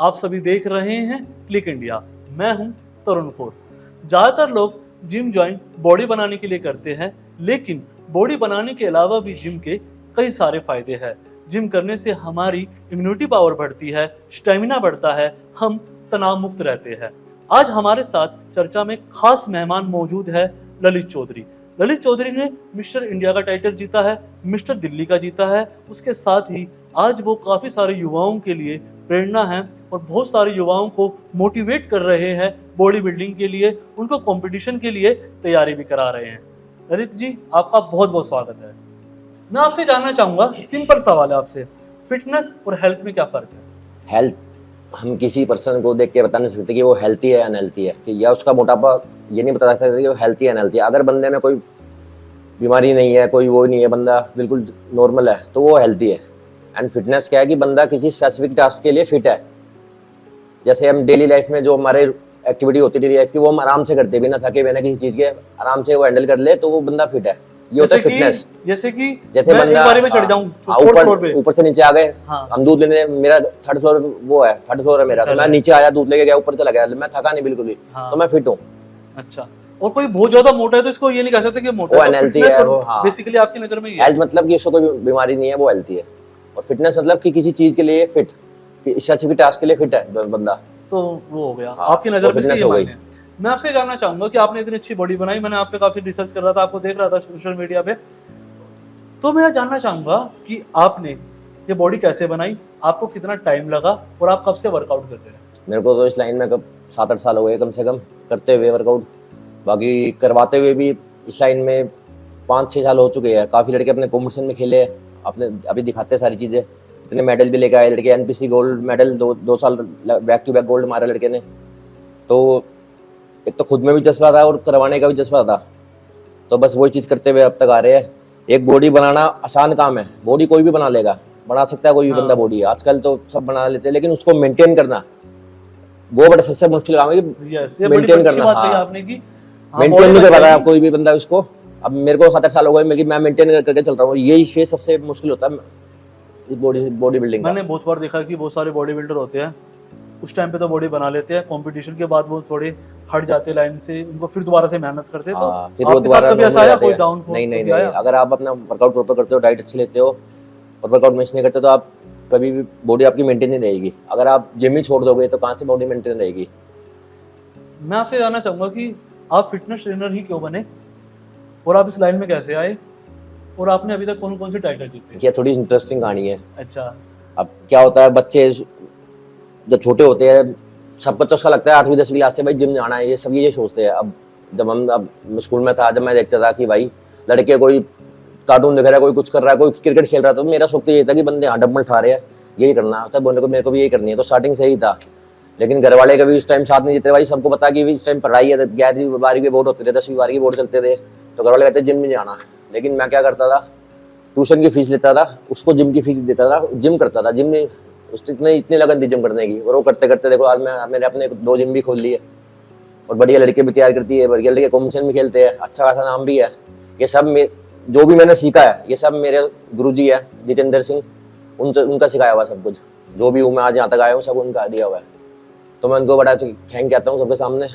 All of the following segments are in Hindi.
आप सभी देख रहे हैं क्लिक इंडिया। मैं हूं तरुण फोर। ज़्यादातर लोग जिम ज्वाइन बॉडी बनाने के लिए करते हैं, लेकिन बॉडी बनाने के अलावा भी जिम के कई सारे फायदे हैं। जिम करने से हमारी इम्यूनिटी पावर बढ़ती है, स्टेमिना बढ़ता है, हम तनाव मुक्त रहते हैं। आज हमारे साथ चर्चा में खास मेहमान मौजूद है ललित चौधरी। ललित चौधरी ने मिस्टर इंडिया का टाइटल जीता है, मिस्टर दिल्ली का जीता है। उसके साथ ही आज वो काफ़ी सारे युवाओं के लिए प्रेरणा है और बहुत सारे युवाओं को मोटिवेट कर रहे हैं बॉडी बिल्डिंग के लिए, उनको कंपटीशन के लिए तैयारी भी करा रहे हैं। ललित जी, आपका बहुत बहुत स्वागत है। मैं आपसे जानना चाहूँगा, सिंपल सवाल है आपसे, फिटनेस और हेल्थ में क्या फ़र्क है? हेल्थ हम किसी पर्सन को देख के बता नहीं सकते कि वो हेल्थी है या अनहेल्थी है, कि या उसका मोटापा ये नहीं बता सकते कि वो हेल्थी है अनहेल्थी है। अगर बंदे में कोई बीमारी नहीं है, कोई वो नहीं है, बंदा बिल्कुल नॉर्मल है, तो वो हेल्थी है। एंड फिटनेस क्या है कि बंदा किसी स्पेसिफिक टास्क के लिए फिट है। जैसे हम डेली लाइफ में जो हमारे एक्टिविटी होती है डेली लाइफ की, वो हम आराम से करते, बिना थके बिना किसी चीज के आराम से वो हैंडल कर ले, तो वो बंदा फिट है। ये होता है फिटनेस। जैसे बंदा एक बारे में चढ़ जाऊं ऊपर से नीचे आ गए, हम दूध लेने, मेरा थर्ड फ्लोर वो है, थर्ड फ्लोर है मेरा, तो मैं नीचे आया, दूध लेके गया, ऊपर चला गया, मैं थका नहीं बिल्कुल भी, तो मैं फिट हूँ। अच्छा, और कोई बहुत ज्यादा मोटा है तो इसको ये नहीं कह सकते कि मोटा वो अनहेल्थी है। वो बेसिकली आपकी नजर में हेल्थ मतलब कि उसको कोई बीमारी नहीं है, वो हेल्थी है। और फिटनेस मतलब कि किसी चीज के लिए फिट, स्पेसिफिक टास्क के लिए फिट है बंदा, तो वो हो गया। आपकी नजर में फिटनेस हो गई। मैं आपसे जानना चाहूंगा कि आपने इतनी अच्छी बॉडी बनाई, मैंने आप पे काफी रिसर्च कर रहा था, आपको देख रहा था सोशल मीडिया पे, तो मैं जानना चाहूंगा कि आपने ये बॉडी कैसे बनाई, आपको कितना टाइम लगा और आप कब से वर्कआउट कर रहे हैं? मेरे को तो इस लाइन में कब 7-8 साल हो गए कम से कम करते हुए वर्कआउट, बाकी करवाते हुए भी इस लाइन में 5-6 साल हो चुके हैं। काफ़ी लड़के अपने कॉम्पिटिशन में खेले, अपने अभी दिखाते हैं सारी चीज़ें, इतने मेडल भी लेके आए लड़के। एनपीसी गोल्ड मेडल 2 साल बैक टू बैक गोल्ड मारा लड़के ने। तो एक तो खुद में भी जज्बा था और करवाने का भी जज्बा था, तो बस वही चीज़ करते हुए अब तक आ रहे हैं। एक बॉडी बनाना आसान काम है, बॉडी कोई भी बना लेगा, बना सकता है कोई भी बंदा बॉडी, आजकल तो सब बना लेते हैं, लेकिन उसको मेंटेन करना वो बड़ा सबसे मुश्किल काम है। मेंटेन करना, मेंटेन नहीं कर पाता कोई भी बंदा उसको। अब मेरे को 7-8 साल हो गए, मैं मेंटेन करके चल रहा हूँ, यही फेज सबसे मुश्किल होता है इस बॉडी बिल्डिंग। मैंने बहुत बार देखा कि बहुत सारे बॉडी बिल्डर होते हैं, उस टाइम पे तो बॉडी बना लेते हैं, कंपटीशन के बाद वो थोड़े हट जाते लाइन से, उनको फिर दोबारा से मेहनत करते हैं। तो फिर वो दोबारा कोई डाउन नहीं, अगर आप अपना वर्कआउट प्रॉपर करते हो, डाइट अच्छी लेते हो और वर्कआउट मिस नहीं करते, तो आप कभी भी बॉडी आपकी मेंटेन नहीं रहेगी। अगर आप जिम ही छोड़ दोगे तो कहाँ से बॉडी मेंटेन रहेगी? मैं आपसे जानना चाहूंगा कि आप फिटनेस ट्रेनर ही क्यों बने और आप इस लाइन में कैसे आए, और आपने अभी तक कौन कौन से टाइटल जीते? ये थोड़ी इंटरेस्टिंग कहानी है। अच्छा, अब क्या होता है, बच्चे जब छोटे होते हैं, सबको तो उसका लगता है 8वीं 10वीं क्लास से भाई जिम जाना है, ये सब ये सोचते हैं। अब जब अब स्कूल में था, जब मैं देखता था कि भाई लड़के कोई कार्टून देख रहा है, कोई कुछ कर रहा है, कोई क्रिकेट खेल रहा है, तो मेरा शौक तो ये था कि बंदे यहाँ डंबल उठा रहे हैं, यही करना था, बोलने को मेरे को भी यही करनी है। तो स्टार्टिंग से ही था, लेकिन घर वाले कभी उस टाइम साथ नहीं देते। भाई सबको पता कि इस टाइम पढ़ाई है, 11वीं 12वीं के बोर्ड होते थे, 10वीं 12वीं के बोर्ड चलते थे, तो घर वाले कहते जिम नहीं जाना। लेकिन मैं क्या करता था, ट्यूशन की फीस लेता था, उसको जिम की फीस देता था, जिम करता था। जिम में इतनी लगन थी जिम करने की, और वो करते करते देखो आज मैंने अपने 2 जिम भी खोल लिए, और बढ़िया लड़के भी तैयार करती है, बढ़िया लड़के कॉम्पिटिशन भी खेलते हैं, अच्छा खासा नाम भी है। ये सब जो भी मैंने सीखा है, ये सब मेरे गुरुजी है जितेंद्र सिंह, उनका सिखाया हुआ सब कुछ। जो भी हूँ मैं आज यहाँ तक आया हूँ, सब उनका दिया हुआ है, तो मैं उनको बड़ा थैंक कहता हूँ सबके सामने।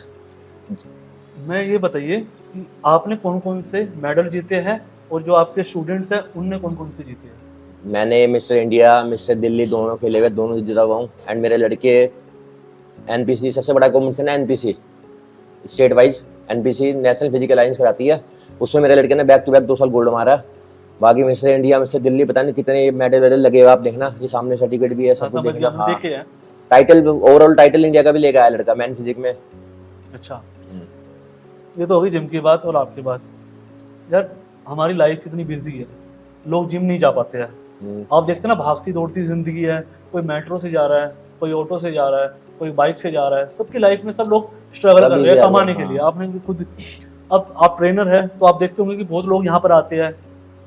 मैं ये बताइए कि आपने कौन कौन से मेडल जीते हैं और जो आपके स्टूडेंट्स हैं उनने कौन कौन से जीते हैं? मैंने मिस्टर इंडिया, मिस्टर दिल्ली दोनों खेले हुए, दोनों जीता हुआ हूँ। एंड मेरे लड़के एनपीसी, सबसे बड़ा कॉम्पिटिशन है NPC, state wise NPC national physical alliance कराती है, उसमें मेरे लड़के ने बैक टू बैक 2 साल गोल्ड मारा। बाकी मिस्टर इंडिया, मिस्टर दिल्ली, पता नहीं कितने मेडल वेडल लगे हुए, आप देखना, ये सामने सर्टिफिकेट भी है, सब कुछ देखना। हाँ, टाइटल, ओवरऑल टाइटल इंडिया का भी लेके आया लड़का मैन फिजिक में। अच्छा, ये तो होगी जिम की बात। और आपकी बात, यार हमारी लाइफ इतनी बिजी है, लोग जिम नहीं जा पाते हैं। आप देखते ना, भागती दौड़ती जिंदगी है, कोई मेट्रो से जा रहा है, कोई ऑटो से जा रहा है, कोई बाइक से जा रहा है, सबकी लाइफ में सब लोग स्ट्रगल कर रहे हैं कमाने के लिए। आपने खुद, अब आप ट्रेनर है तो आप देखते होंगे कि बहुत लोग यहाँ पर आते हैं,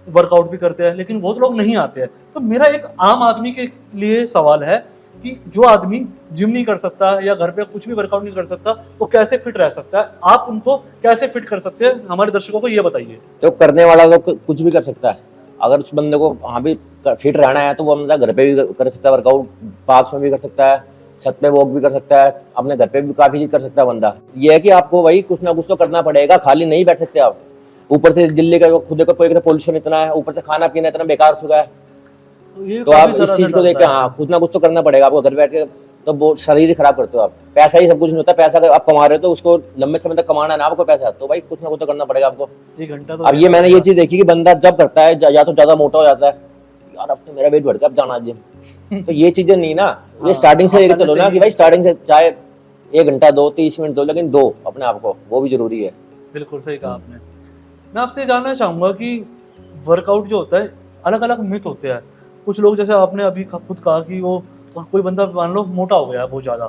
वर्कआउट भी करते हैं, लेकिन बहुत लोग नहीं आते हैं। तो मेरा एक आम आदमी के लिए सवाल है कि जो आदमी जिम नहीं कर सकता या घर पे कुछ भी वर्कआउट नहीं कर सकता, वो कैसे फिट रह सकता है? आप उनको कैसे फिट कर सकते हैं, हमारे दर्शकों को ये बताइए। तो करने वाला तो कुछ भी कर सकता है, अगर उस बंदे को वहाँ भी फिट रहना है तो वो बंदा घर पे भी कर सकता है, वर्कआउट पार्क्स में भी कर सकता है, छत पे वॉक भी कर सकता है, अपने घर पे भी काफी चीज कर सकता है बंदा। ये है कि आपको भाई कुछ ना कुछ तो करना पड़ेगा, खाली नहीं बैठ सकते आप। ऊपर से दिल्ली का खुद को पोल्यूशन इतना है, ऊपर से खाना पीना इतना बेकार हो चुका है, तो ये तो काफी आप सारा इस चीज असर को देख के डालता है। हाँ खुद ना कुछ तो करना पड़ेगा आपको। घर बैठ के तो वो शरीर ही खराब करते हो आप। पैसा ही सब कुछ नहीं होता, पैसा अगर आप कमा रहे हो तो उसको लंबे समय तक कमाना है ना आपको पैसा, तो भाई कुछ ना कुछ तो करना पड़ेगा आपको। 1 घंटा तो अब ये मैंने ये चीज देखी कि बंदा जब करता है या तो ज्यादा मोटा हो जाता है, यार अब तो मेरा वेट बढ़ गया, अब जाना जिम। तो ये चीजें नहीं ना, ये हाँ, स्टार्टिंग से आप लेके पहले चलो से ना ही- कि भाई स्टार्टिंग से चाहे 1 घंटा दो, 30 मिनट दो, लेकिन दो अपने आप को, वो भी जरूरी है। बिल्कुल सही कहा आपने। मैं आपसे जानना चाहूंगा कि वर्कआउट जो होता है, अलग अलग मिथ होते हैं। कुछ लोग, जैसे आपने अभी खुद कहा कि वो कोई बंदा मान लो मोटा हो गया है बहुत ज़्यादा,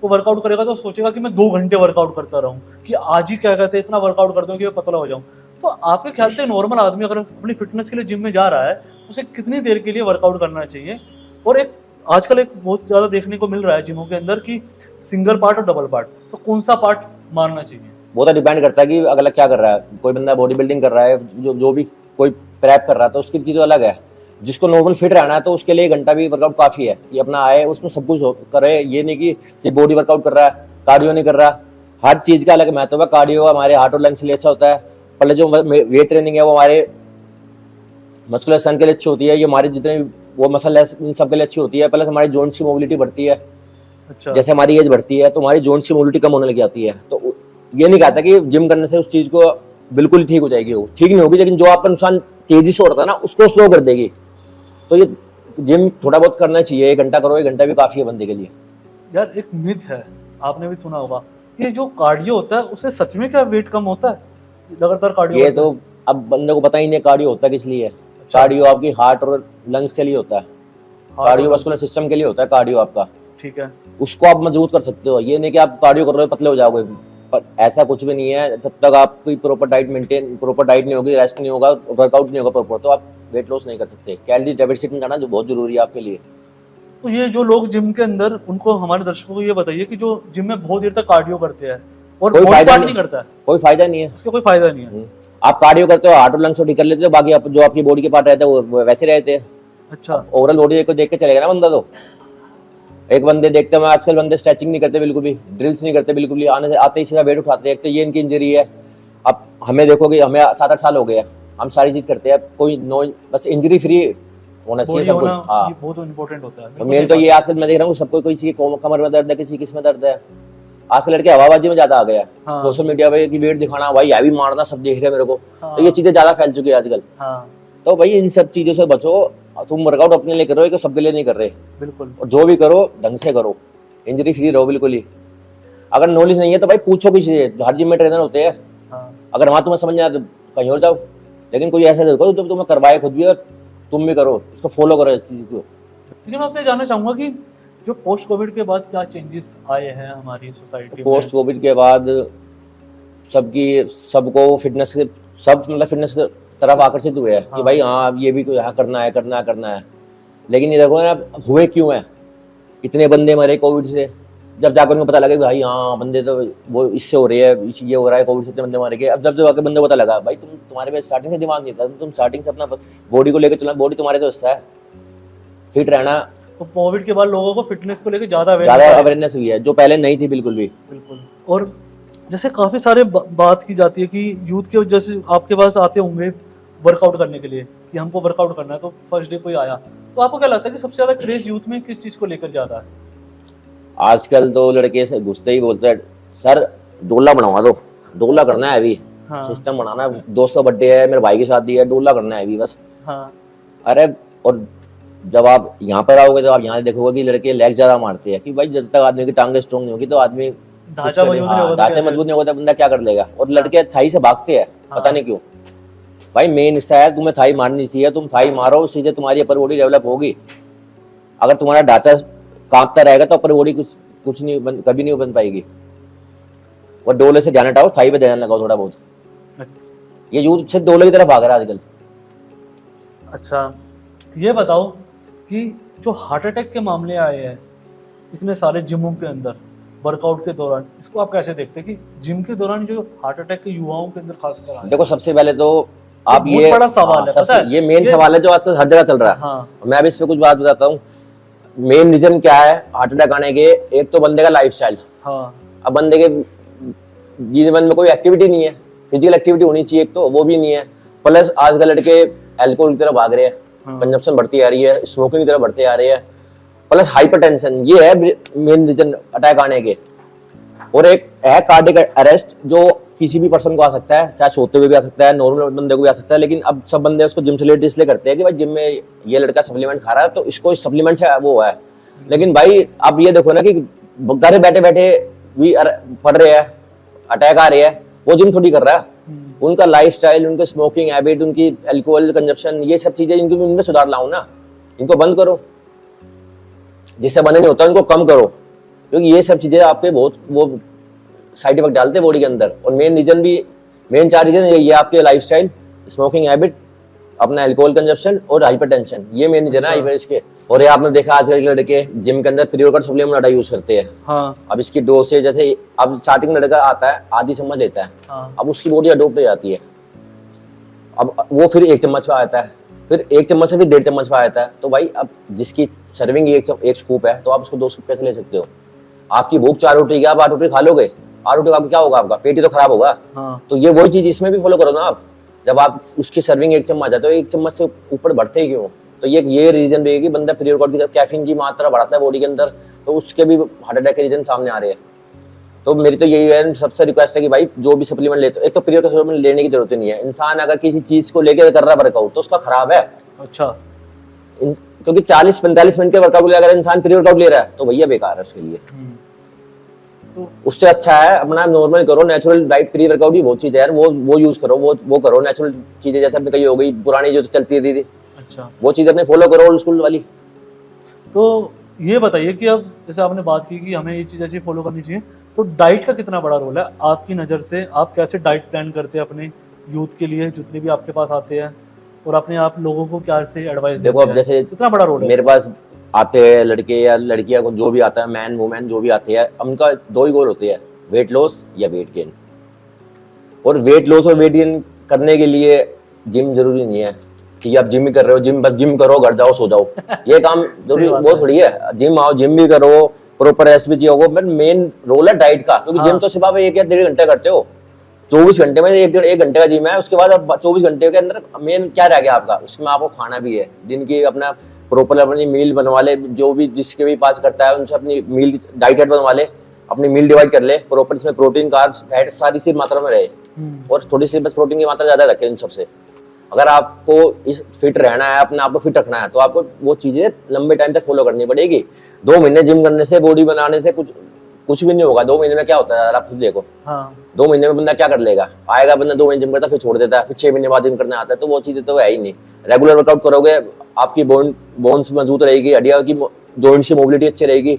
वो वर्कआउट करेगा तो सोचेगा कि मैं 2 घंटे वर्कआउट करता रहूं, कि आज ही क्या कहते हैं इतना वर्कआउट करता हूँ कि मैं पतला हो जाऊं। तो आपके ख्याल से नॉर्मल आदमी अगर अपनी फिटनेस के लिए जिम में जा रहा है, उसे कितनी देर के लिए वर्कआउट करना चाहिए? और एक आजकल एक बहुत ज़्यादा देखने को मिल रहा है जिमों के अंदर कि सिंगल पार्ट और डबल पार्ट, तो कौन सा पार्ट मानना चाहिए? वो तो डिपेंड करता है कि अगला क्या कर रहा है। कोई बंदा बॉडी बिल्डिंग कर रहा है, जो भी कोई प्रेप कर रहा है, तो उसकी चीज़ अलग है। जिसको नॉर्मल फिट रहना है तो उसके लिए 1 घंटा भी वर्कआउट काफी है कि अपना आए उसमें सब कुछ करे। ये नहीं कि सिर्फ बॉडी वर्कआउट कर रहा है, कार्डियो नहीं कर रहा। हर चीज का अलग महत्व है। कार्डियो हमारे हार्ट और लंग्स के लिए अच्छा होता है। पहले जो वेट ट्रेनिंग है वो हमारे मस्कुलर स्ट्रेंथ के लिए अच्छी होती है। ये हमारे जितने वो मसल है इन सब के लिए अच्छी होती है। पहले हमारी जॉइंट्स की मोबिलिटी बढ़ती है। अच्छा, जैसे हमारी एज बढ़ती है तो हमारी जॉइंट्स की मोबिलिटी कम होने लग जाती है। तो ये नहीं कहता कि जिम करने से उस चीज को बिल्कुल ठीक हो जाएगी, वो ठीक नहीं होगी, लेकिन जो आपका नुकसान तेजी से हो रहा था ना उसको स्लो कर देगी। तो ये जिम थोड़ा बहुत करना चाहिए। 1 घंटा करो, 1 घंटा भी काफी है बंदे के लिए। यार एक मिथ है, आपने भी सुना होगा, ये जो कार्डियो होता है उससे सच में क्या वेट कम होता है? लगातार कार्डियो ये करते तो हैं। अब बंदे को पता ही नहीं कार्डियो होता किस लिए है। अच्छा। कार्डियो आपकी हार्ट और लंग्स के लिए होता है, हार्ट कार्डियो और- वास्कुलर सिस्टम के लिए होता है कार्डियो आपका। ठीक है। उसको आप मजबूत कर सकते हो। ये नहीं कि आप कार्डियो कर रहे हो पतले हो जाओगे, पर ऐसा कुछ भी नहीं है। जब तक आपकी प्रॉपर डाइट नहीं होगी, रेस्ट नहीं होगा, वर्कआउट नहीं होगा प्रॉपर, तो आप वेट लॉस नहीं कर सकते। कैलोरी डेफिसिट में जाना जो बहुत जरूरी है आपके लिए। तो ये जो लोग जिम के अंदर, उनको हमारे दर्शकों को ये बताइए कि जो जिम में बहुत देर तक कार्डियो करते हैं और कोई बॉडी फायदा पार्ट नहीं। नहीं करता है, कोई फायदा नहीं है। उसका कोई फायदा नहीं है। आप कार्डियो करते हो, हार्ट और लंग्स को ठीक कर लेते हो, बाकी आप जो आपकी बॉडी के पार्ट रहते हैं वो वैसे रहते हैं। अच्छा, ओवरऑल बॉडी को देख के चलेगा ना बंदा। तो एक बंदे देखते हैं, आजकल बंदे स्ट्रेचिंग नहीं करते बिल्कुल भी, ड्रिल्स नहीं करते बिल्कुल भी, आने से आते ही सीधा वेट उठाते हैं। एक तो ये इनकी इंजरी है। अब हमें देखोगे, हमें 7-8 साल हो गए हैं, हम सारी चीज करते हैं, कोई नो बस इंजरी फ्री होना चाहिए बॉडी सब कुछ। होना हाँ, ये बहुत इंपॉर्टेंट होता है। और बिल्कुल मेन सही तो बात ये है। आजकल मैं देख रहा हूँ सबको, कोई किसी कमर में दर्द है, किसी किस में दर्द है। आजकल लड़के हवाबाजी में ज्यादा आ गया है। हाँ। सोशल मीडिया पे कि वेट दिखाना, भाई हैवी मारना, सब देख रहे हैं मेरे को। हाँ। तो ये चीजें ज्यादा फैल चुकी है आजकल। हाँ, तो भाई इन सब चीजों से बचो। तुम वर्कआउट अपने लिए कर रहे हो, सबके लिए नहीं कर रहे। बिल्कुल। और जो भी करो ढंग से करो, इंजरी फ्री रहो बिल्कुल ही। अगर नॉलेज नहीं है तो भाई पूछो किसी से, हर जिम में ट्रेनर होते हैं। हाँ, अगर वहां तुम्हें समझ नहीं आया तो कहीं और जाओ, लेकिन कोई ऐसा देखो जो तुम्हें करवाए खुद भी और तुम भी करो, उसको फॉलो करो इस चीज को। लेकिन मैं आपसे जानना चाहूंगा कि जो पोस्ट कोविड के बाद क्या चेंजेस आए हैं हमारी सोसाइटी में? पोस्ट कोविड के बाद सबको फिटनेस के सब मतलब फिटनेस की तरफ आकर्षित हुए हैं कि हाँ। भाई हाँ अब ये भी यहाँ करना है। लेकिन ये देखो ना हुए क्यों है, इतने बंदे मरे कोविड से। जब जाकर उनको पता लगा कि भाई हाँ बंदे तो वो इससे हो रही है, ये हो रहा है, कोविड से इतने बंदे मारे गए। अब जब जाकर बंदे को पता लगा भाई तुम्हारे पे स्टार्टिंग से दिमाग नहीं था, तुम स्टार्टिंग से अपना बॉडी को लेकर चलना, बॉडी तुम्हारे तो हिस्सा है, फिट रहना। तो कोविड के बाद लोगों को फिटनेस को लेकर ज्यादा ज्यादा अवेयरनेस हुई है जो पहले नहीं थी बिल्कुल भी। बिल्कुल। और जैसे काफी सारे बात की जाती है कि यूथ के, जैसे आपके पास आते होंगे वर्कआउट करने के लिए कि हमको वर्कआउट करना है, तो फर्स्ट डे कोई आया, तो आपको क्या लगता है कि सबसे ज्यादा क्रेज यूथ में किस चीज को लेकर ज्यादा है? आजकल तो लड़के से गुस्से ही बोलते हैं, सर डोला बनवा दो, डोला करना है अभी। हाँ। सिस्टम बनाना है, दोस्त का बर्थडे है, मेरे भाई की शादी है, डोला करना है अभी बस। हाँ, अरे और जब आप यहाँ पर आओगे तो आप यहाँ देखोगे कि लड़के लेग ज्यादा मारते हैं कि भाई जब तक आदमी की टांगे स्ट्रॉन्ग नहीं होगी तो आदमी ढांचा मजबूत नहीं होगा तो ढांचा कैसे? मजबूत नहीं होगा तो बंदा क्या कर लेगा। और लड़के थाई से भागते हैं, पता हाँ। नहीं क्यों। भाई मेन हिस्सा है, तुम्हें थाई मारनी चाहिए, तुम थाई मारो, सीधे तुम्हारी अपर बॉडी डेवलप होगी। अगर तुम्हारा ढांचा कांपता रहेगा तो अपर बॉडी कुछ नहीं कभी नहीं बन पाएगी। और डोले से ध्यान हटाओ, थाई पे ध्यान लगाओ थोड़ा बहुत। ये यूथ सिर्फ डोले की तरफ भाग रहा है आजकल। अच्छा, ये बताओ कि जो हार्ट अटैक के मामले आए हैं इतने सारे जिमों के अंदर वर्कआउट के दौरान, इसको आप कैसे देखते हैं कि जिम के दौरान जो हार्ट अटैक के युवाओं के अंदर खासकर आए? देखो सबसे पहले तो आप बहुत ये बड़ा सवाल है, सबसे पता है? ये मेन सवाल है जो आजकल हर जगह चल रहा है। हाँ, मैं भी इस पे कुछ बात बताता हूँ। मेन रीजन क्या है हार्ट अटैक आने के? एक तो बंदे का लाइफस्टाइल। हाँ अब बंदे के जीवन में कोई एक्टिविटी नहीं है, फिजिकल एक्टिविटी होनी चाहिए, एक तो वो भी नहीं है। प्लस आजकल लड़के अल्कोहल की तरफ भाग रहे हैं, हाँ। कंजप्शन बढ़ती आ रही है, स्मोकिंग की तरफ बढ़ते आ रही है, प्लस हाइपरटेंशन, ये है मेन रीजन अटैक आने के। और एक है कार्डियक अरेस्ट जो किसी भी पर्सन को आ सकता है, चाहे सोते हुए भी आ सकता है, नॉर्मल बंदे को भी आ सकता है। लेकिन अब सब बंदे उसको जिम से रिलेटेड इसलिए करते हैं कि भाई जिम में ये लड़का सप्लीमेंट खा रहा है तो इसको इस सप्लीमेंट से वो है। लेकिन भाई आप ये देखो ना कि घर बैठे बैठे भी पढ़ रहे हैं, अटैक आ रहे हैं, वो जिम थोड़ी कर रहा है। उनका लाइफस्टाइल, उनके स्मोकिंग हैबिट, उनकी अल्कोहल कंजप्शन, ये सब चीजें इनकी उनमें सुधार लाओ ना, इनको बंद करो। जिससे बंद नहीं होता उनको कम करो, क्योंकि ये सब चीजें आपके बहुत वो साइड इफेक्ट डालते हैं बॉडी के अंदर। और मेन रीजन भी, मेन 4 रीजन ये आपके लाइफस्टाइल, स्मोकिंग हैबिट, अपना अल्कोहल कंजप्शन और हाइपरटेंशन, ये मेन रीजन है इसके। और ये आपने देखा आजकल के लड़के जिम के अंदर प्री वर्कआउट सप्लीमेंट ज़्यादा यूज करते हैं। हाँ अब इसकी डोसेज जैसे अब स्टार्टिंग लड़का आता है आधी चम्मच लेता है, हाँ अब उसकी बॉडी अडोप्ट हो जाती है, अब वो फिर 1 चम्मच पे आता है, फिर 1 चम्मच से फिर 1.5 चम्मच पे आता है। तो भाई अब जिसकी सर्विंग एक स्कूप है तो आप उसको 2 स्कूप कैसे ले सकते हो? आपकी भूख 4 रोटी की, आप 8 रोटी खा लोगे, 8 रोटी खा के क्या होगा? आपका पेट ही तो खराब होगा। हाँ तो ये वही चीज इसमें भी फॉलो करो ना आप। जब आप उसकी सर्विंग 1 चम्मच है तो 1 चम्मच से ऊपर बढ़ते ही क्यों? तो ये रीजन भी है कि बंदा प्री वर्कआउट की तरफ कैफीन की मात्रा बढ़ाता है बॉडी के अंदर, तो उसके भी हार्ट अटैक के रीजन सामने आ रहे हैं। तो मेरी तो यही है, सबसे रिक्वेस्ट है कि भाई जो भी सप्लीमेंट लेते हो, एक तो प्री वर्कआउट सप्लीमेंट लेने की जरूरत नहीं है। इंसान अगर किसी चीज को लेकर कर रहा है वर्कआउट तो उसका खराब है। अच्छा क्योंकि 40-45 मिनट के वर्कआउट के लिए अगर इंसान प्री वर्कआउट ले रहा है तो भैया बेकार है उसके लिए। तो उससे अच्छा है अपना नॉर्मल करो, नेचुरल डाइट। प्री वर्कआउट भी बहुत चीज है यार, वो यूज करो, वो करो नेचुरल चीजें, जैसे अपनी कही हो गई पुरानी जो चलती थी अच्छा, वो चीज अपने फॉलो करो, ओल्ड स्कूल वाली। तो ये बताइए कि अब जैसे आपने बात की कि हमें ये चीज़ अच्छी फॉलो करनी चाहिए, तो डाइट का कितना बड़ा रोल है आपकी नज़र से? आप कैसे डाइट प्लान करते हैं अपने यूथ के लिए, जितने भी आपके पास आते हैं, और अपने आप लोगों को क्या से एडवाइस देखो अब जैसे कितना बड़ा रोल है मेरे पास आते हैं लड़के या लड़कियां, जो भी आता है, मैन वुमेन जो भी आते हैं, उनका 2 ही गोल होते हैं, वेट लॉस या वेट गेन। और वेट लॉस और वेट गेन करने के लिए जिम जरूरी नहीं है कि आप जिम ही कर रहे हो, बस जिम करो, घर जाओ, सो जाओ, ये काम जरूरी वो थोड़ी है। जिम आओ, जिम भी करो, प्रॉपर रेस्ट भी चाहिए होगा, बट मेन रोल है डाइट का। क्योंकि जिम तो सिर्फ आप 1 या 1.5 घंटे करते हो, 24 घंटे में 1 घंटे का जिम है, उसके बाद अब 24 घंटे के अंदर मेन क्या रह गया आपका? उसमें आपको खाना भी है, दिन की अपना प्रॉपर अपनी मील बनवा ले, जो भी जिसके भी पास करता है उनसे अपनी मील डाइट बनवा ले, अपनी मील डिवाइड कर ले प्रॉपर, इसमें प्रोटीन, कार्ब्स, फैट सारी चीज मात्रा में रहे, और थोड़ी सी बस प्रोटीन की मात्रा ज्यादा रखे इन सबसे। अगर आपको इस फिट रहना है, अपने आप को फिट रखना है, तो आपको वो चीजें लंबे टाइम तक फॉलो करनी पड़ेगी। 2 महीने जिम करने से, बॉडी बनाने से कुछ भी नहीं होगा। 2 महीने में क्या होता है आप खुद देखो। हाँ 2 महीने में बंदा क्या कर लेगा? आएगा बंदा 2 महीने जिम करता है, फिर छोड़ देता है, फिर 6 महीने बाद जिम करने आता है, तो वो चीजें तो है ही नहीं। रेगुलर वर्कआउट करोगे, आपकी बोन्स मजबूत रहेगी, हड्डियों की जॉइंट्स की मोबिलिटी अच्छी रहेगी,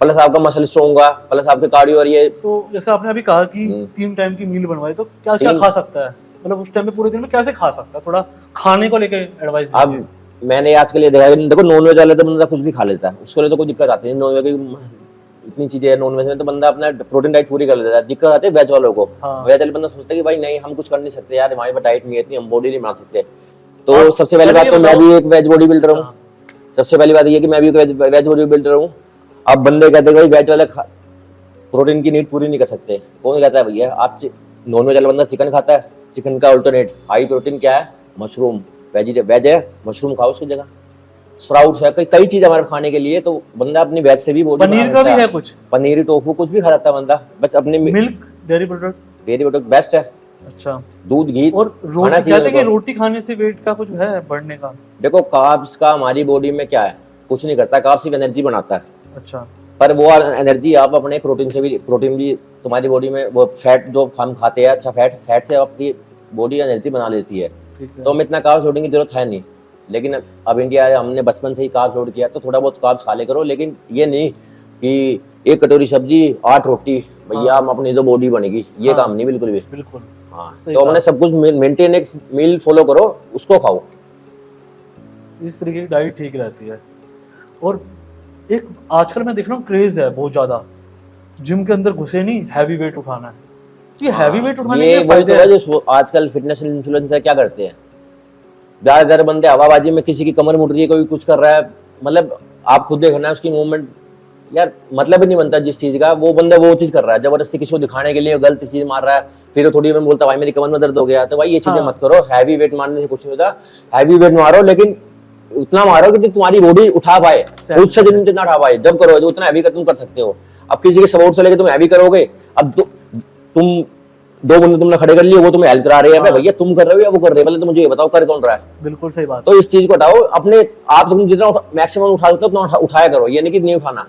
प्लस आपका मसल स्ट्रॉन्ग होगा, प्लस आपके कार्डियो। और ये तो जैसे आपने अभी कहा कि 3 टाइम की मील बनवाई, तो क्या क्या खा सकता है? मतलब उस टाइम में पूरे दिन में कैसे खा सकता है? थोड़ा खाने को लेकर एडवाइस दीजिए। अब मैंने आज के लिए देखा है, देखो नॉनवेज वाले तो बंदा कुछ भी खा लेता है, उसके लिए तो कोई दिक्कत आती है। नॉनवेज की इतनी चीजें है, नॉनवेज में तो बंदा अपना प्रोटीन डाइट पूरी कर लेता है। दिक्कत आती है वेज वालों को। हाँ। वेज वाले बंदा सोचता है कि भाई नहीं, हम कुछ कर नहीं सकते यार, हमारे पास डाइट नहीं है इतनी, हम बॉडी नहीं बना सकते। तो सबसे पहली बात तो मैं भी एक वेज बॉडी बिल्डर हूँ। सबसे पहली बात ये कि मैं भी वेज बॉडी बिल्डर हूँ। अब बंदे कहते हैं भाई वेज वाले प्रोटीन की नीड पूरी नहीं कर सकते। कौन कहता है भैया? आप नॉनवेज वाला बंदा चिकन खाता है, चिकन का अल्टरनेट हाई प्रोटीन क्या है? मशरूम। वेज है, मशरूम खाओ उसकी जगह, स्प्राउट्स है, कई चीज हमारे खाने के लिए। तो बंदा अपनी वेज से भी बॉडी, पनीर का भी है कुछ, पनीर, टोफू, कुछ भी खा सकता है बंदा, बस अपने मिल्क, डेयरी प्रोडक्ट बेस्ट है। अच्छा, दूध, घी। और रोटी, कहते हैं कि रोटी खाने से वेट का कुछ है बढ़ने का? देखो कार्ब्स का हमारी बॉडी में क्या है, कुछ नहीं करता। कार्ब्स सिर्फ एनर्जी बनाता है। अच्छा, पर वो एनर्जी आप अपने प्रोटीन भी तुम्हारी बॉडी में, वो फैट जो हम खाते हैं, अच्छा फैट से आपकी बॉडी एनर्जी बना लेती है। तो हमें इतना कार्ब्स लोडिंग की जरूरत है नहीं। लेकिन अब इंडिया है, हमने बचपन से ही कार्ब्स लोड किया, तो थोड़ा बहुत कार्ब्स खा ले करो। लेकिन ये नहीं कि 1 कटोरी सब्जी 8 रोटी, भैया हम अपनी तो बॉडी बनेगी, ये काम नहीं बिल्कुल भी। बिल्कुल हाँ, तो हमने सब कुछ मेंटेन, एक मील फॉलो करो, उसको खाओ, इस तरीके की डाइट ठीक रहती है। और एक आजकल मैं देख रहा हूँ क्रेज है बहुत ज्यादा, जिम के अंदर घुसे नहीं, हैवी वेट उठाना है। ये हैवी वेट उठाने के फायदे हैं। जो आजकल फिटनेस इन्फ्लुएंसर क्या करते हैं, ज्यादातर बंदे हवाबाजी में, किसी की कमर मुड़ रही है, कोई कुछ कर रहा है, मतलब आप खुद देखना उसकी मूवमेंट, यार मतलब ही नहीं बनता जिस चीज का, वो बंदा वो चीज कर रहा है जबरदस्ती किसी को दिखाने के लिए गलत चीज मार रहा है, फिर वो थोड़ी में बोलता भाई मेरी कमर में दर्द हो गया, तो भाई ये चीजें हाँ। मत करो। हैवी वेट मारने से कुछ नहीं होता, हैवी वेट मारो लेकिन उतना मारो कि तुम्हारी बॉडी उठा पाए, खुद से जितना उठा पाए, जब करो जो उतना हैवी कर तुम कर सकते हो। अब किसी के सपोर्ट से लेके तुम हैवी करोगे, अब तुम दो बंदे तुमने खड़े कर लिए, वो तुम्हें हेल्प करा रहे हैं, भैया तुम कर रहे हो या वो कर रहे हैं, पहले तो मुझे ये बताओ कर कौन रहा है। बिल्कुल सही बात। तो इस चीज को हटाओ, अपने आप तुम जितना मैक्सिमम उठा सकते हो उतना उठाया करो, ये नहीं कि नहीं उठाना।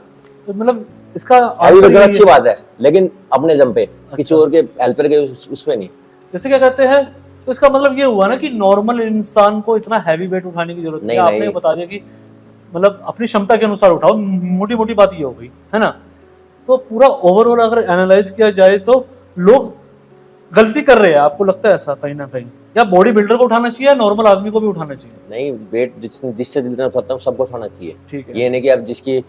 तो मतलब इसका हैवी answer वेट यही अच्छी है। बात है लेकिन अपने दम पे, किसी और के हेल्पर के उस पे नहीं। जैसे क्या कहते हैं, तो इसका मतलब ये हुआ ना कि नॉर्मल इंसान को इतना हैवी वेट उठाने की जरूरत नहीं है। नहीं, आपने नहीं। बता दिया कि मतलब अपनी क्षमता के अनुसार उठाओ, मोटी मोटी बात ये हो गई है ना। तो पूरा ओवरऑल अगर एनालाइज किया जाए तो लोग गलती कर रहे हैं, आपको लगता है ऐसा कहीं ना कहीं, या बॉडी बिल्डर को उठाना चाहिए या नॉर्मल आदमी को भी उठाना चाहिए? नहीं, वेट जिससे जितना उठाता हूँ सबको उठाना चाहिए। ठीक है। ये नहीं कि अब जिसकी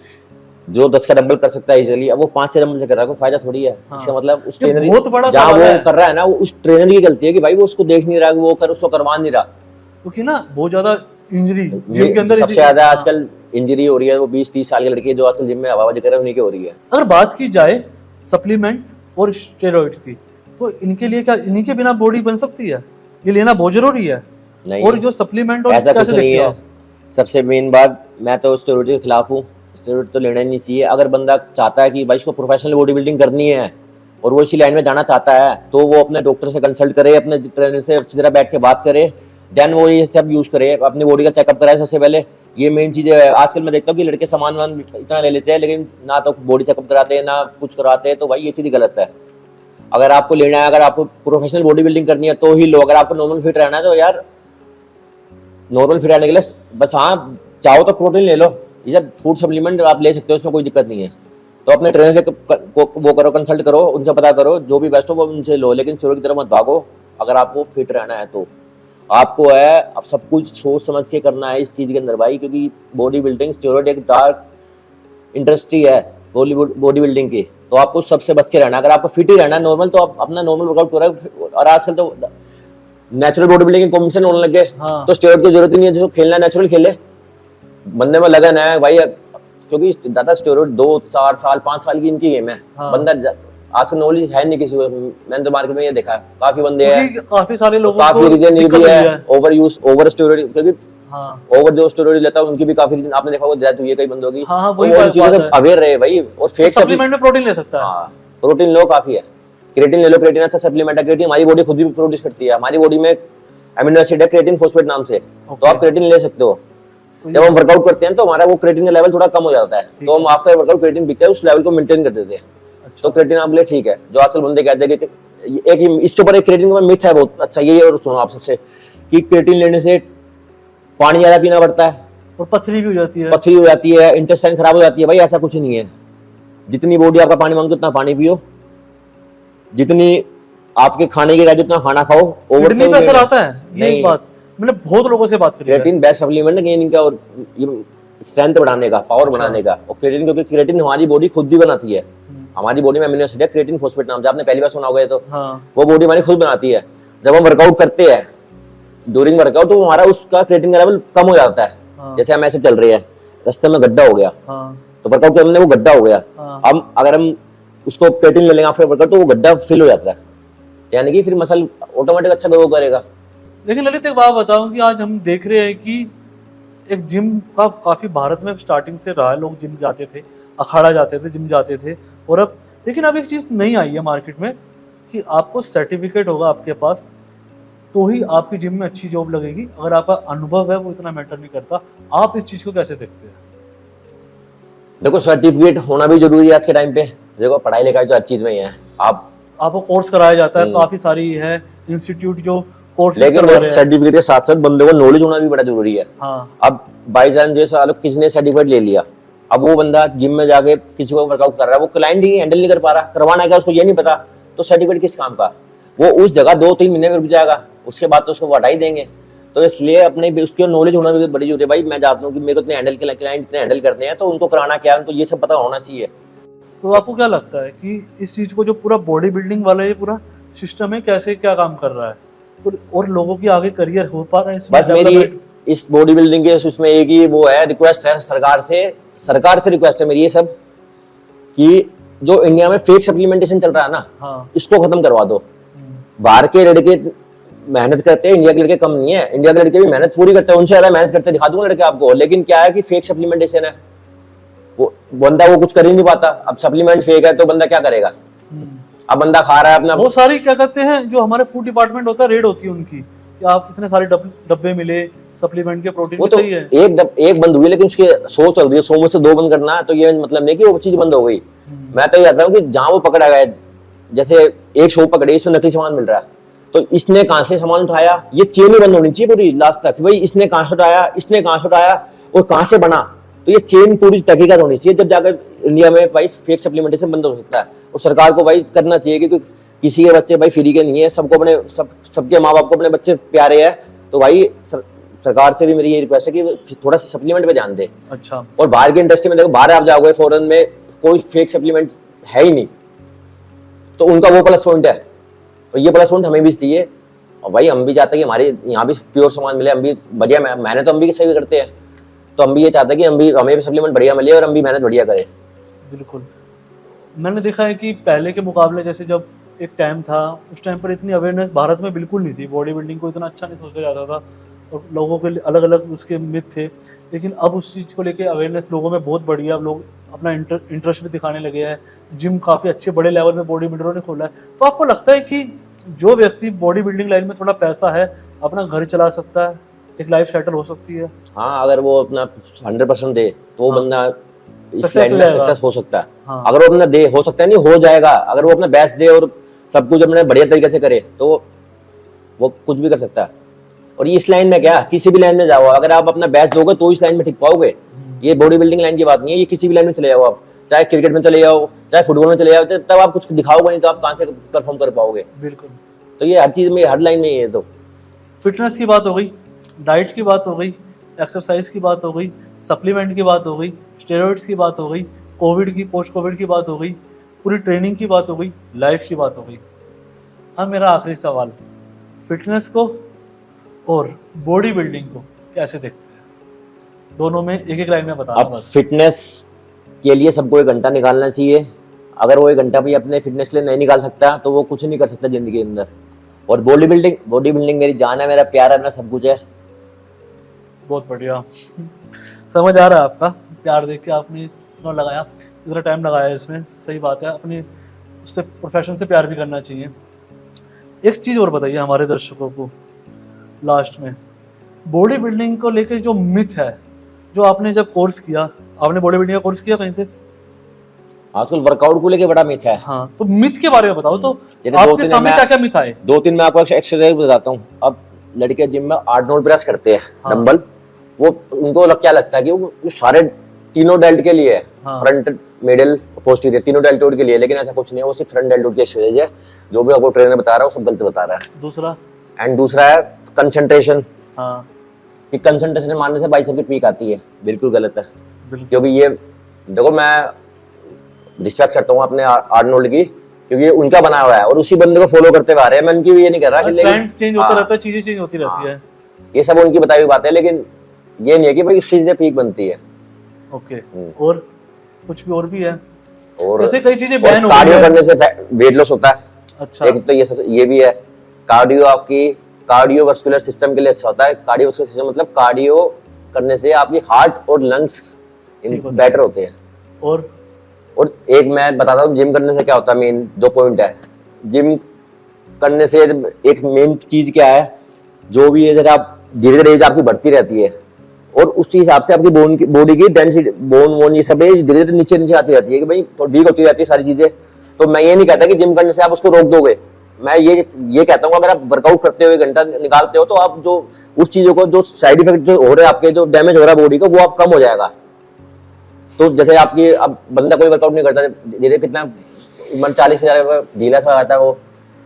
जो 10 का डंबल कर सकता है इजीली, अब वो 5 डंबल से कर रहा है, कोई फायदा थोड़ी है। हाँ। इसका मतलब उस ये ट्रेनर बहुत बड़ा जहाँ सवाल वो है। कर रहा है ना, वो उस ट्रेनर की गलती है कि भाई वो उसको देख नहीं रहा, वो कर उसको करवा नहीं रहा। क्योंकि ना बहुत ज्यादा इंजरी जिम के अंदर सबसे ज्यादा आजकल इंजरी हो रही है वो 20-30 साल के लड़के जो आजकल जिम में हवाबाजी कर रहे हैं उन्हीं की हो रही है। अगर बात की जाए सप्लीमेंट और स्टेरॉइड्स की, तो इनके लिए क्या, इन्हीं के बिना बॉडी बन सकती है? ये लेना बहुत जरूरी है। नहीं, और जो सप्लीमेंट और ऐसा कुछ कैसे नहीं देखते हो है। सबसे मेन बात, मैं तो स्टेरॉइड के खिलाफ हूँ, स्टेरॉइड तो लेना ही नहीं चाहिए। अगर बंदा चाहता है कि भाई इसको प्रोफेशनल बॉडी बिल्डिंग करनी है और वो इसी लाइन में जाना चाहता है, तो वो अपने डॉक्टर से कंसल्ट करे, अपने ट्रेनर से अच्छी तरह बैठ के बात करे, देन वो ये सब यूज करे, अपनी बॉडी का चेकअप कराए सबसे पहले। ये मेन चीज है। आजकल मैं देखता हूँ कि लड़के सामान वामान इतना ले लेते हैं लेकिन ना तो बॉडी चेकअप कराते हैं ना कुछ कराते हैं, तो भाई ये चीज गलत है। अगर आपको लेना है, अगर आपको प्रोफेशनल बॉडी बिल्डिंग करनी है तो ही लो। अगर आपको नॉर्मल फिट रहना है तो यार नॉर्मल फिट रहने के लिए बस, हाँ चाहो तो प्रोटीन ले लो, ये सब फूड सप्लीमेंट आप ले सकते हो, उसमें कोई दिक्कत नहीं है। तो अपने ट्रेनर से वो करो, कंसल्ट करो, उनसे पता करो, जो भी बेस्ट हो वो उनसे लो, लेकिन स्टेरॉइड की तरफ मत भागो। अगर आपको फिट रहना है तो आपको है अब सब कुछ सोच समझ के करना है इस चीज के अंदर भाई, क्योंकि बॉडी बिल्डिंग स्टेरॉइड एक डार्क इंडस्ट्री है बॉडी बिल्डिंग की, तो आपको सबसे बच के रहना। अगर आपको फिट ही रहना है नॉर्मल, तो आप अपना नॉर्मल वर्कआउट करो। और आजकल तो नेचुरल बॉडी बिल्डिंग के कॉम्पिटिशन होने लगे, हाँ। तो स्टेरॉइड की जरूरत ही नहीं है। जो खेलना है नेचुरल खेले, बंदे में लगन है भाई, क्योंकि ज्यादा स्टेरॉइड 2-4 साल 5 साल की इनकी गेम है। हाँ। बंदा आजकल नॉलेज है नहीं किसी को, मैंने तो मार्केट में ये देखा है, काफी बंदे हैं, क्योंकि काफी सारे लोगों काफी को रीजन ये दिक्कत भी हुई है, ओवर यूज, ओवर स्टेरॉइड, क्योंकि हाँ। ओवर जो स्टेरॉइड लेता है उनकी भी काफी रीजन आपने देखा होगा, डेथ हुई है कई बंदों की। हाँ, हाँ, तो वही वो इन बात चीजों से है। अवेयर रहे भाई। और फेक सप्लीमेंट में प्रोटीन ले सकता है। हाँ, प्रोटीन लो काफी है, क्रिएटिन ले लो, क्रिएटिन अच्छा सप्लीमेंट है। क्रिएटिन हमारी बॉडी खुद भी प्रोड्यूस करती है, हमारी बॉडी में अमीनो एसिड है क्रिएटिन फॉस्फेट नाम से, तो आप क्रिएटिन ले सकते हो। जब हम वर्कआउट करते हैं तो हमारा वो क्रिएटिन का लेवल थोड़ा कम हो जाता है, तो हम आफ्टर वर्कआउट क्रिएटिन पीते हैं, उस लेवल को मेंटेन कर देते हैं। तो क्रिएटिन आपके लिए ठीक है। जो आजकल बंदे कहते हैं कि एक इसके ऊपर एक क्रिएटिन का मिथ है बहुत अच्छा, ये और सुनो आप सबसे कि क्रिएटिन लेने से पानी ज्यादा पीना पड़ता है और पथरी भी हो जाती है, पथरी हो जाती है, इंटेस्टाइन खराब हो जाती है। भाई ऐसा कुछ नहीं है, जितनी बॉडी आपका पानी मांगती है उतना पानी पियो, जितनी आपके खाने की उतना खाना खाओ। ओवर किडनी पे असर आता है, ये नहीं। बात मैंने बहुत लोगों से बात करी है। क्रिएटिन बेस्ट सप्लीमेंट है गेनिंग का और स्ट्रेंथ बढ़ाने का, पावर बढ़ाने का। और क्रिएटिन, क्योंकि क्रिएटिन हमारी बॉडी खुद भी बनाती है, हमारी बॉडी में अमीनो एसिड है क्रिएटिन फॉस्फेट नाम से, आपने पहली बार सुना होगा तो। हाँ। वो बॉडी हमारी खुद बनाती है। जब हम वर्कआउट करते हैं ड्यूरिंग वर्कआउट, तो हमारा उसका क्रिएटिन का लेवल कम हो जाता है। हाँ। जैसे हम ऐसे चल रहे हैं, रास्ते में गड्ढा हो गया, हाँ। तो वर्कआउट करने वो गड्ढा हो गया, हाँ। हम अगर हम उसको क्रिएटिन ले लेंगे आफ्टर वर्कआउट, तो वो गड्ढा फिल हो जाता है, यानी कि फिर मसल ऑटोमेटिक अच्छा ग्रो करेगा। लेकिन ललित एक बात बताऊं कि आज हम देख रहे हैं कि एक जिम का काफी भारत में स्टार्टिंग से रहा है, लोग जिम जाते थे, अखाड़ा जाते थे, जिम जाते थे, और अब लेकिन अब एक चीज नई आई है मार्केट में कि आपको सर्टिफिकेट होगा आपके पास तो ही आपकी जिम में अच्छी जॉब लगेगी। अगर आपका अनुभव है वो इतना मैटर नहीं करता। आप इस चीज को कैसे देखते हैं? देखो सर्टिफिकेट होना भी जरूरी है आज के टाइम पे। देखो पढ़ाई लिखाई तो हर चीज में ही है, आपको कोर्स कराया जाता है, काफी सारी है इंस्टीट्यूट जो कोर्स लेकिन करवा रहे हैं। सर्टिफिकेट के साथ साथ बंदे को नॉलेज होना भी बड़ा जरूरी है। हाँ। अब बाई चांस जैसे आलो किसी ने सर्टिफिकेट ले लिया, अब वो बंदा जिम में जाके किसी को वर्कआउट कर रहा है, वो क्लाइंट ही हैंडल नहीं कर पा रहा, करवाना क्या उसको ये नहीं पता, तो सर्टिफिकेट किस काम का? वो उस जगह 2-3 महीने में रुक जाएगा, उसके बाद तो उसको वो हटा ही देंगे। तो इसलिए अपने उसकी नॉलेज होना भी बड़ी जरूरी है। भाई मैं जानता हूँ कि मेरे को इतने हैंडल क्लाइंट इतने हैंडल करते हैं, तो उनको कराना क्या है, उनको ये सब पता होना चाहिए। तो आपको क्या लगता है कि इस चीज को जो पूरा बॉडी बिल्डिंग वाला ये पूरा सिस्टम है कैसे क्या काम कर रहा है, और लोगों की आगे करियर हो पा रहा है इसमें? बस मेरी इस बॉडी बिल्डिंग के उसमें एक ही वो है रिक्वेस्ट है सरकार से सरकार से रिक्वेस्ट है मेरी ये सब कि जो इंडिया में फेक सप्लीमेंटेशन चल रहा है ना, हाँ। इसको खत्म करवा दो। बाहर के लड़के मेहनत करते हैं, इंडिया के लड़के कम नहीं है, इंडिया के लड़के भी मेहनत पूरी करते हैं, उनसे ज्यादा मेहनत करते हैं, दिखा दूंगा लड़के आपको। लेकिन क्या है कि फेक सप्लीमेंटेशन है, वो बंदा वो कुछ कर ही नहीं पाता। अब सप्लीमेंट फेक है तो बंदा क्या करेगा? अब बंदा खा रहा है अपना। वो सारी क्या कहते हैं जो हमारे फूड डिपार्टमेंट होता है, रेड होती है उनकी कि आप इतने सारे डब्बे मिले सप्लीमेंट के प्रोटीन वो की, तो सही है। एक बंद हुई, लेकिन उसके 100 चल रही है, 100 में से 2 बंद करना है, तो ये मतलब नहीं कि वो चीज बंद हो गई। मैं तो ये कहता हूँ कि जहां वो पकड़ा गया, जैसे एक शॉप पकड़े, इसमें नकली सामान मिल रहा है, तो इसने कहां से सामान उठाया, ये चेन ही बंद होनी चाहिए पूरी लास्ट तक। भाई इसने कहां से उठाया, इसने कहां से उठाया और कहां से बना, तो ये चेन पूरी तहकीकात होनी चाहिए, जब जाकर इंडिया में भाई फेक सप्लीमेंटेशन बंद हो सकता है। और सरकार को भाई करना चाहिए, क्योंकि किसी के बच्चे भाई फ्री के नहीं है, सबको अपने सबके माँ बाप को अपने बच्चे प्यारे है। तो भाई सरकार से भी मेरी ये रिक्वेस्ट है कि थोड़ा सा सप्लीमेंट पे ध्यान दे। अच्छा। और बाहर की इंडस्ट्री में देखो, बाहर आप जाओगे फॉरेन में, कोई फेक सप्लीमेंट है ही नहीं, तो उनका वो प्लस पॉइंट है, और ये प्लस पॉइंट हमें भी चाहिए। और भाई हम भी चाहते हैं कि हमारे यहाँ भी प्योर सामान मिले, हम भी बढ़िया मेहनत तो हम भी सही भी करते हैं, तो हम भी ये चाहते हैं कि हमें भी सप्लीमेंट बढ़िया मिले और हम भी मेहनत बढ़िया करें। बिल्कुल। मैंने देखा है कि पहले के मुकाबले, जैसे जब एक टाइम था, उस टाइम पर इतनी अवेयरनेस भारत में बिल्कुल नहीं थी, बॉडी बिल्डिंग को इतना अच्छा नहीं सोचा जाता था, और लोगों के अलग अलग उसके मिथ थे। लेकिन अब उस चीज़ को लेके अवेयरनेस लोगों में बहुत बढ़ी है, अब लोग अपना इंटरेस्ट भी दिखाने लगे हैं, जिम काफ़ी अच्छे बड़े लेवल में बॉडी बिल्डरों ने खोला है। तो आपको लगता है कि जो व्यक्ति बॉडी बिल्डिंग लाइन में थोड़ा पैसा है, अपना घर चला सकता है, एक लाइफ सेटल हो सकती है? हाँ, अगर वो अपना 100% दे तो वो बंदा इस सक्सेस लाइन हो में जाएगा। सक्सेस हो सकता है। हाँ। अगर वो अपना दे, हो सकता है नहीं हो जाएगा, अगर वो अपना बेस्ट दे और सब कुछ अपने बढ़िया तरीके से करे, तो वो कुछ भी कर सकता है। और ये इस लाइन में क्या, किसी भी लाइन में जाओ, अगर आप अपना बेस्ट दोगे तो इस लाइन में टिक पाओगे। ये बॉडी बिल्डिंग लाइन की बात नहीं है, ये किसी भी लाइन में चले जाओ आप, चाहे क्रिकेट में चले जाओ, चाहे फुटबॉल में चले जाओ, तब आप कुछ दिखाओगे नहीं तो आप कहां से परफॉर्म कर पाओगे? बिल्कुल। तो ये हर चीज में, हर लाइन में ये है। तो फिटनेस की बात हो गई, डाइट की बात हो गई, एक्सरसाइज की बात हो गई, सप्लीमेंट की बात हो गई, स्टेरॉइड्स की बात हो गई, कोविड की, पोस्ट कोविड की बात हो गई, पूरी ट्रेनिंग की बात हो गई, लाइफ की बात हो गई। अब मेरा आखिरी सवाल, फिटनेस को और बॉडी बिल्डिंग को कैसे देखते हैं? दोनों में एक एक लाइन में बताना अब बस। फिटनेस के लिए सबको 1 घंटा निकालना चाहिए। अगर वो 1 घंटा भी अपने फिटनेस के लिए नहीं निकाल सकता तो वो कुछ नहीं कर सकता जिंदगी के अंदर। और बॉडी बिल्डिंग मेरी जान है, मेरा प्यार है, मेरा सब कुछ है। बहुत बढ़िया, समझ आ रहा है आपका प्यार देख के, आपने इतना लगाया, इतना टाइम लगाया इसमें, सही बात है। अपने उससे प्रोफेशन से प्यार भी करना चाहिए। एक चीज़ और बताइए हमारे दर्शकों को लास्ट में, बॉडी बिल्डिंग को लेकर जो मिथ है, जो आपने जब कोर्स किया, आपने बॉडी बिल्डिंग का कोर्स किया कहीं से? आजकल वर्कआउट को लेके बड़ा मिथ है। हाँ, तो मिथ के बारे में बताओ, तो जैसे आपके सामने क्या क्या मिथ आए? 2-3 मैं आपको एक्सरसाइज बताता हूँ। अब लड़के जिम में 8-9 प्रेस करते हैं, हाँ। डंबल, वो उनको क्या लगता है कि वो सारे तीनों डेल्ट के लिए है, हाँ। फ्रंट, मिडिल, पोस्टीरियर, तीनों डेल्टोइड के लिए। लेकिन ऐसा कुछ नहीं है, वो सिर्फ फ्रंट डेल्टोइड की एक्सरसाइज है। जो भी आपको ट्रेनर बता रहा है वो सब गलत बता रहा है। दूसरा है कंसंट्रेशन। हाँ। कि कंसंट्रेशन मारने से बाइसेप की पीक आती है, बिल्कुल गलत है। बिल्कुल। क्योंकि ये देखो, मैं रिस्पेक्ट करता हूँ अपने आर्नोल्ड की, क्योंकि उनका बना हुआ है और उसी बंदे को फॉलो करते हुए आ रहे हैं। मैं उनकी भी ये नहीं कर रहा कि ट्रेंड चेंज होता रहता है, चीजें चेंज होती रहती है, ये सब उनकी बताई हुई बात है, लेकिन ये नहीं है कि भाई इस चीज से पीक बनती है। ओके। और कुछ भी और भी है, और जैसे कई चीजें बैन हो गई कार्डियो है। करने से वेट लॉस होता है। अच्छा। एक तो ये भी है। कार्डियो आपकी कार्डियोवास्कुलर सिस्टम के लिए अच्छा होता है। कार्डियोवास्कुलर सिस्टम मतलब कार्डियो करने से आपकी हार्ट और लंग्स बेटर होते हैं। और एक मैं बताता हूँ जिम करने से क्या होता है। मेन जो पॉइंट है, जिम करने से एक मेन चीज क्या है, जो भी है, जैसे आप धीरे धीरे एज आपकी बढ़ती रहती है और उसी हिसाब से आपकी बॉडी की डेंसिटी, बोन वोन, ये सब धीरे धीरे नीचे नीचे आती रहती है कि भाई तो वीक होती रहती है सारी चीजें। तो मैं ये नहीं कहता कि जिम करने से आप उसको रोक दोगे। मैं ये कहता हूँ अगर आप वर्कआउट करते हुए घंटा निकालते हो तो आप जो उस चीजों को, जो साइड इफेक्ट जो हो रहे हैं आपके, जो डैमेज हो रहा है बॉडी का, वो आप कम हो जाएगा। तो जैसे आपकी, अब बंदा कोई वर्कआउट नहीं करता, धीरे कितना 40 ढीला सा आता है वो,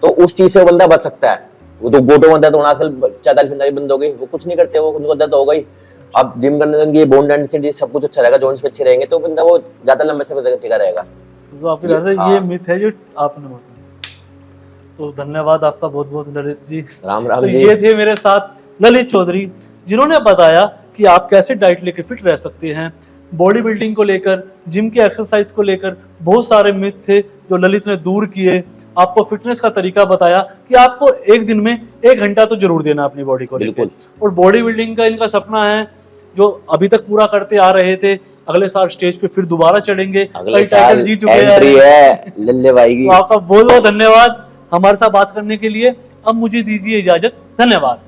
तो उस चीज से वो बंदा बच सकता है। वो तो गोटो बनता है तो आजकल 40-45 बंद हो गई, वो कुछ नहीं करते, वो उनको दर्द हो गई। अब जिम करने से बोन डेंसिटी सब कुछ अच्छा रहेगा, जॉइंट्स पे अच्छे रहेंगे, तो बंदा वो ज्यादा लंबे समय तक टिका रहेगा। तो आपकी वजह से ये मिथ है जो आपने बताया। तो धन्यवाद आपका बहुत बहुत ललित जी। राम राम तो जी। ये थे मेरे साथ ललित चौधरी, जिन्होंने बताया कि आप कैसे डाइट लेके फिट रह सकते हैं, बॉडी बिल्डिंग को लेकर, जिम के एक्सरसाइज को लेकर बहुत सारे मिथ थे जो ललित ने दूर किए। आपको फिटनेस का तरीका बताया कि आपको एक दिन में 1 घंटा तो जरूर देना अपनी बॉडी को लेकर। बिल्कुल। और बॉडी बिल्डिंग का इनका सपना है जो अभी तक पूरा करते आ रहे थे, अगले साल स्टेज पे फिर दोबारा चढ़ेंगे, अगले कई साल टाइटल जीत चुके एंट्री हैं। है लल्ले भाई की। तो आपका बहुत बहुत धन्यवाद हमारे साथ बात करने के लिए। अब मुझे दीजिए इजाजत, धन्यवाद।